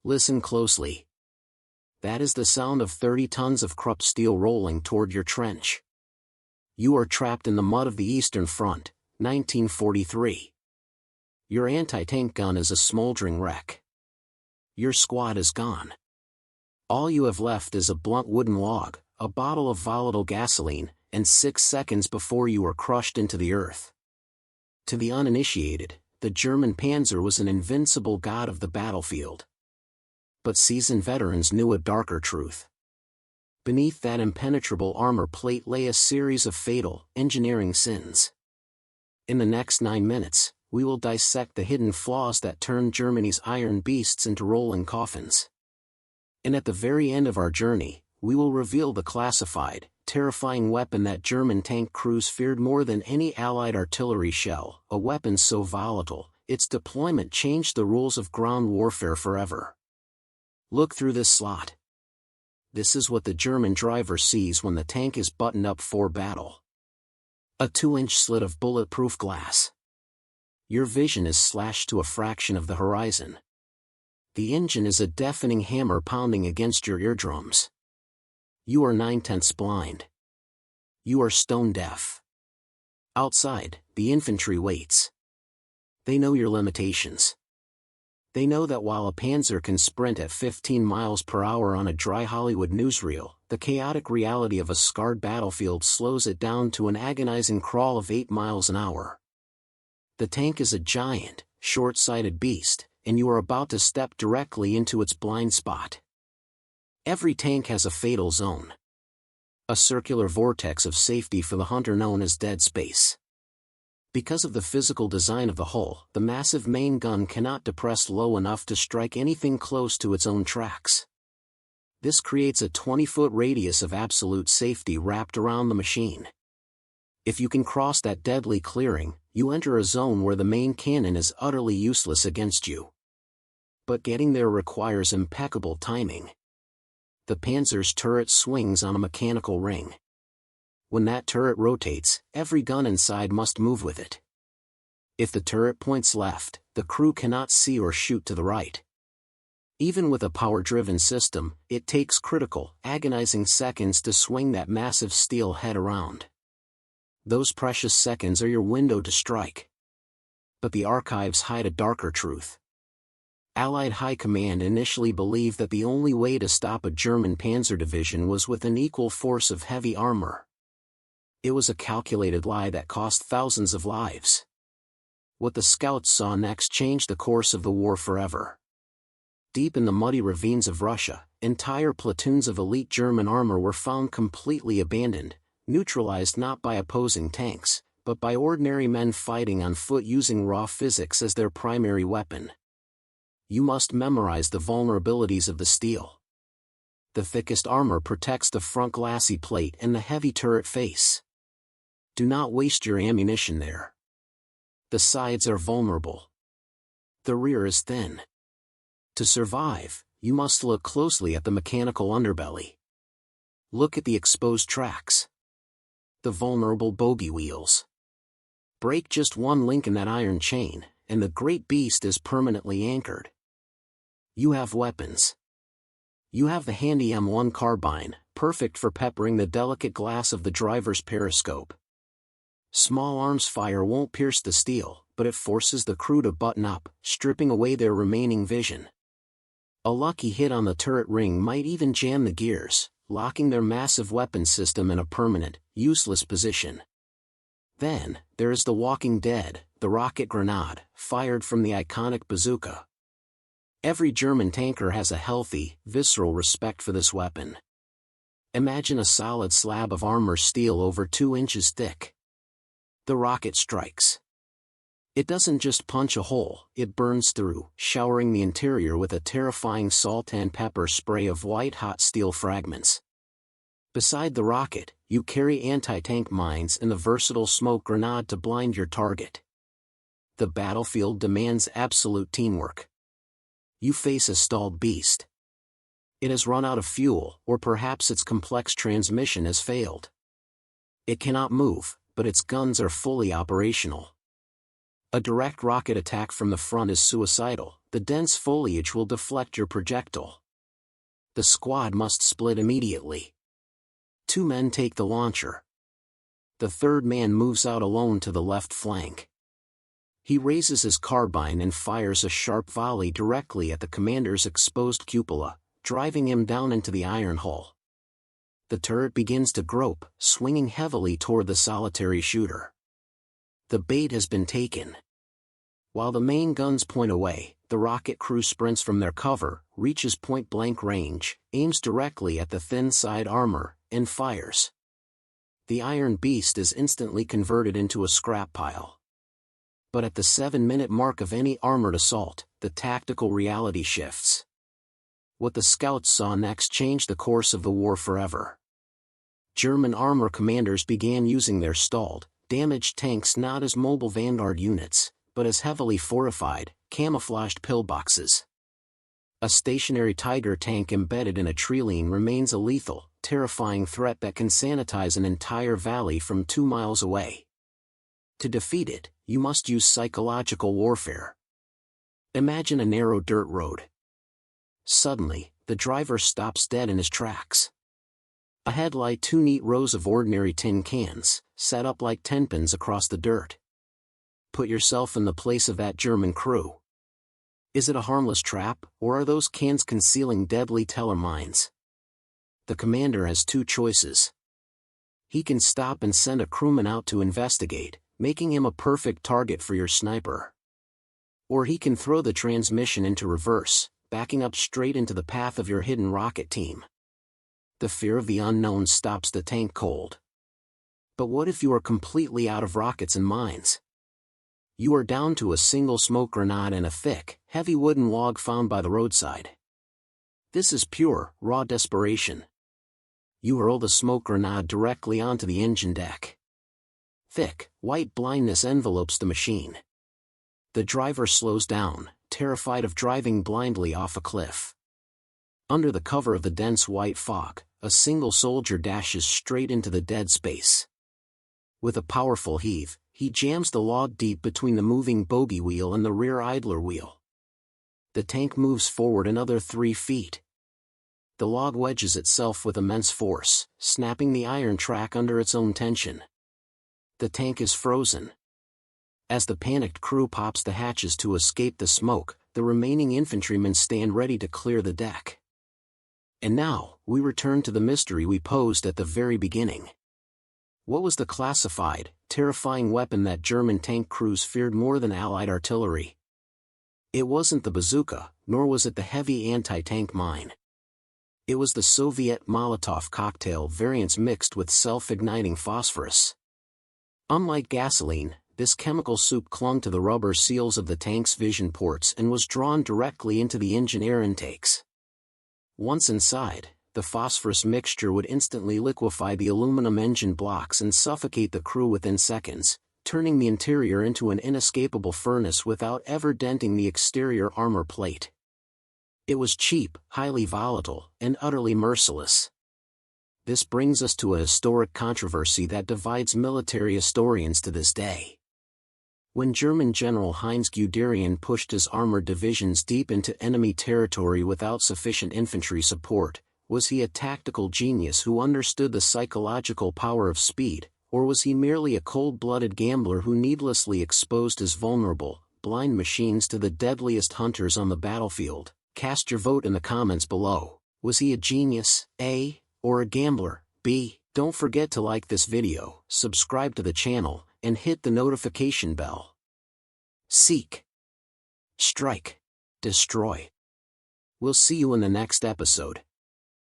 Listen closely. That is the sound of 30 tons of Krupp steel rolling toward your trench. You are trapped in the mud of the Eastern Front, 1943. Your anti-tank gun is a smoldering wreck. Your squad is gone. All you have left is a blunt wooden log, a bottle of volatile gasoline, and 6 seconds before you are crushed into the earth. To the uninitiated, the German Panzer was an invincible god of the battlefield. But seasoned veterans knew a darker truth. Beneath that impenetrable armor plate lay a series of fatal, engineering sins. In the next 9 minutes, we will dissect the hidden flaws that turned Germany's iron beasts into rolling coffins. And at the very end of our journey, we will reveal the classified, terrifying weapon that German tank crews feared more than any Allied artillery shell, a weapon so volatile, its deployment changed the rules of ground warfare forever. Look through this slot. This is what the German driver sees when the tank is buttoned up for battle. A 2-inch slit of bulletproof glass. Your vision is slashed to a fraction of the horizon. The engine is a deafening hammer pounding against your eardrums. You are 9/10 blind. You are stone deaf. Outside, the infantry waits. They know your limitations. They know that while a Panzer can sprint at 15 miles per hour on a dry Hollywood newsreel, the chaotic reality of a scarred battlefield slows it down to an agonizing crawl of 8 miles an hour. The tank is a giant, short-sighted beast, and you are about to step directly into its blind spot. Every tank has a fatal zone. A circular vortex of safety for the hunter known as dead space. Because of the physical design of the hull, the massive main gun cannot depress low enough to strike anything close to its own tracks. This creates a 20-foot radius of absolute safety wrapped around the machine. If you can cross that deadly clearing, you enter a zone where the main cannon is utterly useless against you. But getting there requires impeccable timing. The Panzer's turret swings on a mechanical ring. When that turret rotates, every gun inside must move with it. If the turret points left, the crew cannot see or shoot to the right. Even with a power-driven system, it takes critical, agonizing seconds to swing that massive steel head around. Those precious seconds are your window to strike. But the archives hide a darker truth. Allied High Command initially believed that the only way to stop a German Panzer division was with an equal force of heavy armor. It was a calculated lie that cost thousands of lives. What the scouts saw next changed the course of the war forever. Deep in the muddy ravines of Russia, entire platoons of elite German armor were found completely abandoned, neutralized not by opposing tanks, but by ordinary men fighting on foot using raw physics as their primary weapon. You must memorize the vulnerabilities of the steel. The thickest armor protects the front glassy plate and the heavy turret face. Do not waste your ammunition there. The sides are vulnerable. The rear is thin. To survive, you must look closely at the mechanical underbelly. Look at the exposed tracks. The vulnerable bogie wheels. Break just one link in that iron chain, and the great beast is permanently anchored. You have weapons. You have the handy M1 carbine, perfect for peppering the delicate glass of the driver's periscope. Small arms fire won't pierce the steel, but it forces the crew to button up, stripping away their remaining vision. A lucky hit on the turret ring might even jam the gears, locking their massive weapon system in a permanent, useless position. Then, there is the Walking Dead, the rocket grenade, fired from the iconic bazooka. Every German tanker has a healthy, visceral respect for this weapon. Imagine a solid slab of armor steel over 2 inches thick. The rocket strikes. It doesn't just punch a hole, it burns through, showering the interior with a terrifying salt and pepper spray of white-hot steel fragments. Beside the rocket, you carry anti-tank mines and the versatile smoke grenade to blind your target. The battlefield demands absolute teamwork. You face a stalled beast. It has run out of fuel, or perhaps its complex transmission has failed. It cannot move, but its guns are fully operational. A direct rocket attack from the front is suicidal. The dense foliage will deflect your projectile. The squad must split immediately. 2 men take the launcher. The third man moves out alone to the left flank. He raises his carbine and fires a sharp volley directly at the commander's exposed cupola, driving him down into the iron hull. The turret begins to grope, swinging heavily toward the solitary shooter. The bait has been taken. While the main guns point away, the rocket crew sprints from their cover, reaches point-blank range, aims directly at the thin side armor, and fires. The iron beast is instantly converted into a scrap pile. But at the 7-minute mark of any armored assault, the tactical reality shifts. What the scouts saw next changed the course of the war forever. German armor commanders began using their stalled, damaged tanks not as mobile vanguard units, but as heavily fortified, camouflaged pillboxes. A stationary Tiger tank embedded in a tree line remains a lethal, terrifying threat that can sanitize an entire valley from 2 miles away. To defeat it, you must use psychological warfare. Imagine a narrow dirt road. Suddenly, the driver stops dead in his tracks. Ahead lie 2 neat rows of ordinary tin cans, set up like tenpins across the dirt. Put yourself in the place of that German crew. Is it a harmless trap, or are those cans concealing deadly teller mines? The commander has 2 choices. He can stop and send a crewman out to investigate, making him a perfect target for your sniper. Or he can throw the transmission into reverse, backing up straight into the path of your hidden rocket team. The fear of the unknown stops the tank cold. But what if you are completely out of rockets and mines? You are down to a single smoke grenade and a thick, heavy wooden log found by the roadside. This is pure, raw desperation. You hurl the smoke grenade directly onto the engine deck. Thick, white blindness envelopes the machine. The driver slows down, terrified of driving blindly off a cliff. Under the cover of the dense white fog, a single soldier dashes straight into the dead space. With a powerful heave, he jams the log deep between the moving bogey wheel and the rear idler wheel. The tank moves forward another 3 feet. The log wedges itself with immense force, snapping the iron track under its own tension. The tank is frozen. As the panicked crew pops the hatches to escape the smoke, the remaining infantrymen stand ready to clear the deck. And now, we return to the mystery we posed at the very beginning. What was the classified, terrifying weapon that German tank crews feared more than Allied artillery? It wasn't the bazooka, nor was it the heavy anti-tank mine. It was the Soviet Molotov cocktail variants mixed with self-igniting phosphorus. Unlike gasoline, this chemical soup clung to the rubber seals of the tank's vision ports and was drawn directly into the engine air intakes. Once inside, the phosphorus mixture would instantly liquefy the aluminum engine blocks and suffocate the crew within seconds, turning the interior into an inescapable furnace without ever denting the exterior armor plate. It was cheap, highly volatile, and utterly merciless. This brings us to a historic controversy that divides military historians to this day. When German General Heinz Guderian pushed his armored divisions deep into enemy territory without sufficient infantry support, was he a tactical genius who understood the psychological power of speed, or was he merely a cold-blooded gambler who needlessly exposed his vulnerable, blind machines to the deadliest hunters on the battlefield? Cast your vote in the comments below. Was he a genius, A, or a gambler, B? Don't forget to like this video, subscribe to the channel, and hit the notification bell. Seek, strike, destroy. We'll see you in the next episode.